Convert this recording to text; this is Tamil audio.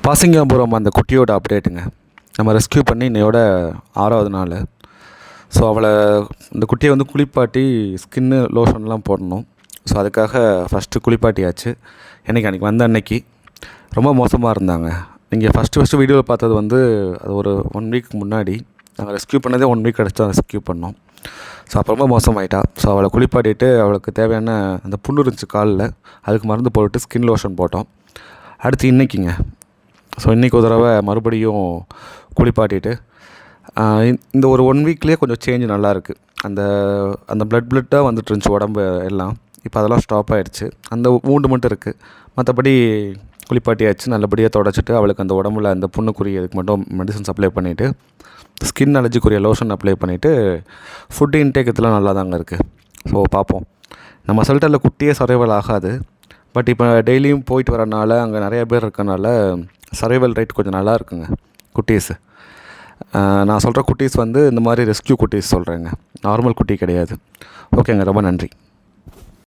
பாசிங்காபுரம் அந்த குட்டியோட அப்டேட்டுங்க. நம்ம ரெஸ்க்யூ பண்ணி இன்னையோட 6வது நாள். ஸோ அவளை இந்த குட்டியை வந்து குளிப்பாட்டி ஸ்கின்னு லோஷன்லாம் போடணும். ஸோ அதுக்காக ஃபஸ்ட்டு குளிப்பாட்டியாச்சு. அன்றைக்கி வந்த அன்னைக்கு ரொம்ப மோசமாக இருந்தாங்க. நீங்கள் ஃபஸ்ட்டு வீடியோவில் பார்த்தது வந்து அது ஒரு 1 வீக் முன்னாடி. நாங்கள் ரெஸ்க்யூ பண்ணதே 1 வீக் கழிச்சு தான் ரெஸ்க்யூ பண்ணோம். ஸோ அப்போ ரொம்ப மோசமாயிட்டா. ஸோ அவளை குளிப்பாட்டிட்டு அவளுக்கு தேவையான அந்த புண்ணு இருந்துச்சு காலில், அதுக்கு மருந்து போட்டுட்டு ஸ்கின் லோஷன் போட்டோம். அடுத்து இன்றைக்கிங்க. ஸோ இன்றைக்கி ஒரு தடவை மறுபடியும் குளிப்பாட்டிட்டு இந்த ஒரு 1 வீக்லேயே கொஞ்சம் சேஞ்ச் நல்லாயிருக்கு. அந்த அந்த பிளட்டாக வந்துட்டு இருந்துச்சு உடம்பு எல்லாம். இப்போ அதெல்லாம் ஸ்டாப் ஆகிடுச்சு. அந்த வூண்டு மட்டும் இருக்குது. மற்றபடி குளிப்பாட்டியாச்சு. நல்லபடியாக தொடச்சிட்டு அவளுக்கு அந்த உடம்புல அந்த புண்ணுக்குரியதுக்கு மட்டும் மெடிசன்ஸ் அப்ளை பண்ணிவிட்டு ஸ்கின் அலர்ஜிக்குரிய லோஷன் அப்ளை பண்ணிவிட்டு ஃபுட்டு இன்டேக் இதெல்லாம் நல்லா தாங்க இருக்குது. ஸோ பார்ப்போம். நம்ம ஷெல்டரில் குட்டியே சர்வைவல் ஆகாது. பட் இப்போ டெய்லியும் போயிட்டு வரனால அங்கே நிறைய பேர் இருக்கனால சர்வைவல் ரேட் கொஞ்சம் நல்லா இருக்குங்க. குட்டீஸு நான் சொல்கிற குட்டீஸ் வந்து இந்த மாதிரி ரெஸ்க்யூ குட்டீஸ் சொல்கிறேங்க, நார்மல் குட்டி கிடையாது. ஓகேங்க, ரொம்ப நன்றி.